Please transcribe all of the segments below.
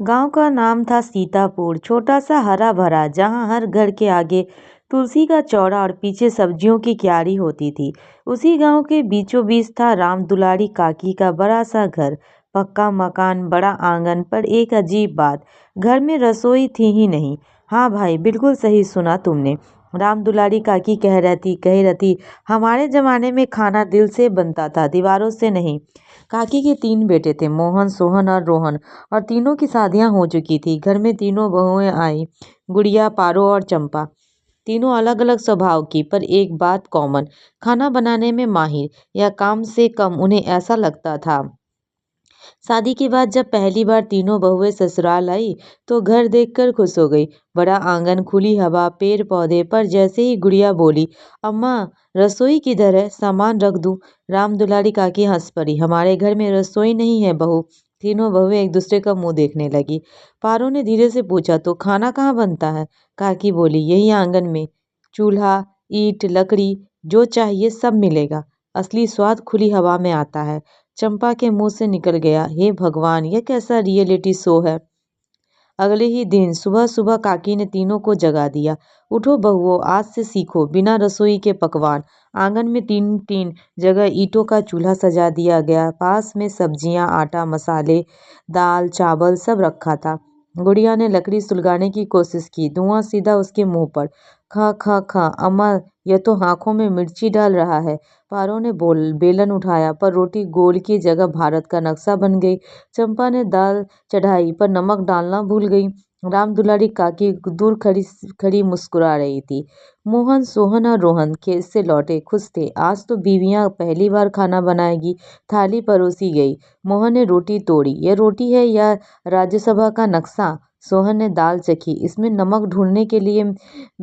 गांव का नाम था सीतापुर, छोटा सा हरा भरा जहां हर घर के आगे तुलसी का चौरा और पीछे सब्जियों की क्यारी होती थी। उसी गांव के बीचों बीच था राम दुलारी काकी का बड़ा सा घर, पक्का मकान, बड़ा आंगन, पर एक अजीब बात, घर में रसोई थी ही नहीं। हाँ भाई, बिल्कुल सही सुना तुमने। राम दुलारी काकी कह रही थी, हमारे जमाने में खाना दिल से बनता था, दीवारों से नहीं। काकी के तीन बेटे थे, मोहन, सोहन और रोहन, और तीनों की शादियां हो चुकी थी। घर में तीनों बहुएं आई, गुड़िया, पारो और चंपा। तीनों अलग अलग स्वभाव की, पर एक बात कॉमन, खाना बनाने में माहिर, या काम से कम उन्हें ऐसा लगता था। शादी के बाद जब पहली बार तीनों बहुएं ससुराल आई तो घर देखकर खुश हो गई। बड़ा आंगन, खुली हवा, पेड़ पौधे, पर जैसे ही गुड़िया बोली, अम्मा रसोई किधर है, सामान रख दूं, राम दुलारी काकी हंस पड़ी, हमारे घर में रसोई नहीं है बहू। तीनों बहुएं एक दूसरे का मुंह देखने लगी। पारो ने धीरे से पूछा, तो खाना कहाँ बनता है? काकी बोली, यही आंगन में, चूल्हा, ईंट, लकड़ी, जो चाहिए सब मिलेगा। असली स्वाद खुली हवा में आता है। चंपा के मुंह से निकल गया, हे भगवान, यह कैसा रियलिटी शो है। अगले ही दिन सुबह सुबह काकी ने तीनों को जगा दिया। उठो बहुओं, आज से सीखो बिना रसोई के पकवान। आंगन में तीन तीन जगह ईंटों का चूल्हा सजा दिया गया। पास में सब्जियां, आटा, मसाले, दाल, चावल सब रखा था। गुड़िया ने लकड़ी सुलगाने की कोशिश की, धुआं सीधा उसके मुंह पर। खा खा खा, अम्मा यह तो आंखों में मिर्ची डाल रहा है। पारो ने बेलन उठाया, पर रोटी गोल की जगह भारत का नक्शा बन गई। चंपा ने दाल चढ़ाई, पर नमक डालना भूल गई। राम दुलारी काकी दूर खड़ी खड़ी मुस्कुरा रही थी। मोहन, सोहन और रोहन खेत से लौटे, खुश थे, आज तो बीवियां पहली बार खाना बनाएगी। थाली परोसी गई। मोहन ने रोटी तोड़ी, यह रोटी है या राज्यसभा का नक्शा? सोहन ने दाल चखी, इसमें नमक ढूंढने के लिए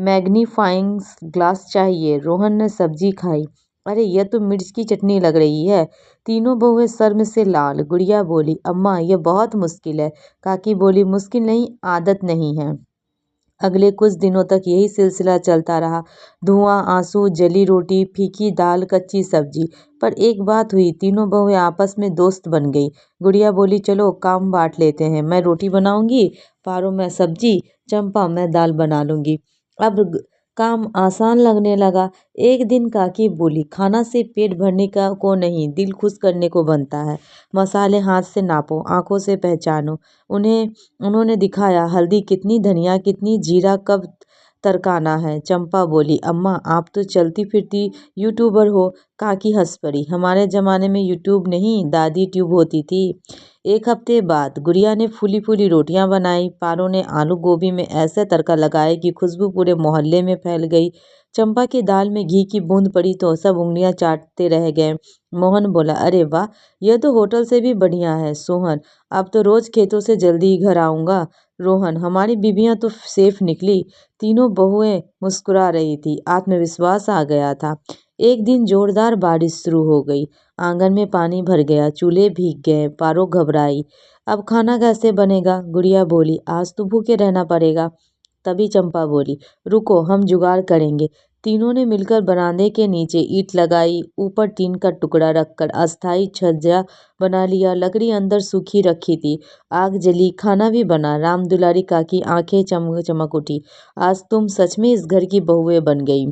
मैग्नीफाइंग ग्लास चाहिए। रोहन ने सब्जी खाई, अरे यह तो मिर्च की चटनी लग रही है। तीनों बहुएं शर्म से लाल। गुड़िया बोली, अम्मा यह बहुत मुश्किल है। काकी बोली, मुश्किल नहीं, आदत नहीं है। अगले कुछ दिनों तक यही सिलसिला चलता रहा, धुआं, आंसू, जली रोटी, फीकी दाल, कच्ची सब्जी। पर एक बात हुई, तीनों बहुएं आपस में दोस्त बन गई। गुड़िया बोली, चलो काम बांट लेते हैं, मैं रोटी बनाऊंगी, पारो मैं सब्जी, चंपा मैं दाल बना लूंगी। अब काम आसान लगने लगा। एक दिन काकी बोली, खाना से पेट भरने का को नहीं, दिल खुश करने को बनता है। मसाले हाथ से नापो, आंखों से पहचानो। उन्होंने दिखाया, हल्दी कितनी, धनिया कितनी, जीरा कब तड़काना है। चंपा बोली, अम्मा आप तो चलती फिरती यूट्यूबर हो। काकी हंस पड़ी, हमारे जमाने में यूट्यूब नहीं, दादी ट्यूब होती थी। एक हफ्ते बाद गुड़िया ने फूली फूली रोटियां बनाई। पारो ने आलू गोभी में ऐसे तड़का लगाया कि खुशबू पूरे मोहल्ले में फैल गई। चंपा की दाल में घी की बूंद पड़ी तो सब उंगलियां चाटते रह गए। मोहन बोला, अरे वाह, यह तो होटल से भी बढ़िया है। सोहन, अब तो रोज खेतों से जल्दी ही घर आऊंगा। रोहन, हमारी बीबियां तो सेफ निकली। तीनों बहुएं मुस्कुरा रही थी, आत्मविश्वास आ गया था। एक दिन जोरदार बारिश शुरू हो गई। आंगन में पानी भर गया, चूल्हे भीग गए। पारो घबराई, अब खाना कैसे बनेगा? गुड़िया बोली, आज तो भूखे रहना पड़ेगा। तभी चंपा बोली, रुको हम जुगाड़ करेंगे। तीनों ने मिलकर बरामदे के नीचे ईंट लगाई, ऊपर टीन का टुकड़ा रखकर अस्थाई छज्जा बना लिया। लकड़ी अंदर सूखी रखी थी, आग जली, खाना भी बना। राम दुलारी काकी आंखें चमक चमक उठी, आज तुम सच में इस घर की बहुएं बन गई।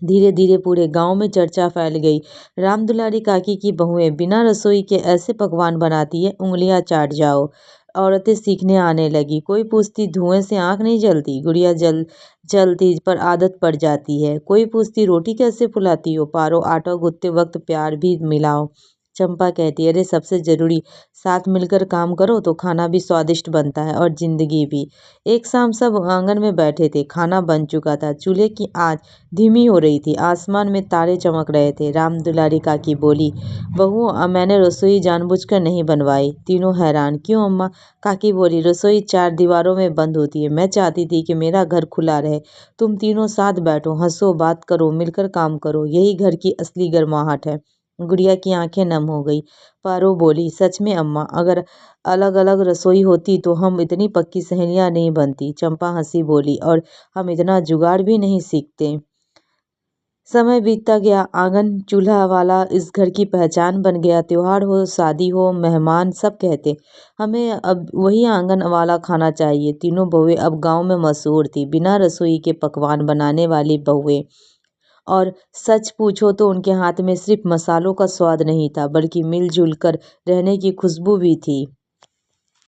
धीरे धीरे पूरे गांव में चर्चा फैल गई, राम दुलारी काकी की बहुएं बिना रसोई के ऐसे पकवान बनाती है, उंगलियां चाट जाओ। औरतें सीखने आने लगी, कोई पूछती, धुएं से आंख नहीं जलती? गुड़िया, जलती, पर आदत पड़ जाती है। कोई पूछती, रोटी कैसे फुलाती हो? पारो, आटा गूंथते वक्त प्यार भी मिलाओ। चंपा कहती, अरे सबसे जरूरी, साथ मिलकर काम करो तो खाना भी स्वादिष्ट बनता है और जिंदगी भी। एक शाम सब आंगन में बैठे थे, खाना बन चुका था, चूल्हे की आंच धीमी हो रही थी, आसमान में तारे चमक रहे थे। राम दुलारी काकी बोली, बहू मैंने रसोई जानबूझकर नहीं बनवाई। तीनों हैरान, क्यों अम्मा? काकी बोली, रसोई चार दीवारों में बंद होती है, मैं चाहती थी कि मेरा घर खुला रहे। तुम तीनों साथ बैठो, हंसो, बात करो, मिलकर काम करो, यही घर की असली गर्माहट है। गुड़िया की आंखें नम हो गई। पारो बोली, सच में अम्मा, अगर अलग अलग रसोई होती तो हम इतनी पक्की सहेलियां नहीं बनती। चंपा हंसी बोली, और हम इतना जुगाड़ भी नहीं सीखते। समय बीतता गया, आंगन चूल्हा वाला इस घर की पहचान बन गया। त्योहार हो, शादी हो, मेहमान सब कहते, हमें अब वही आंगन वाला खाना चाहिए। तीनों बहुएं अब गांव में मशहूर थी, बिना रसोई के पकवान बनाने वाली बहुएं। और सच पूछो तो उनके हाथ में सिर्फ मसालों का स्वाद नहीं था, बल्कि मिलजुल कर रहने की खुशबू भी थी।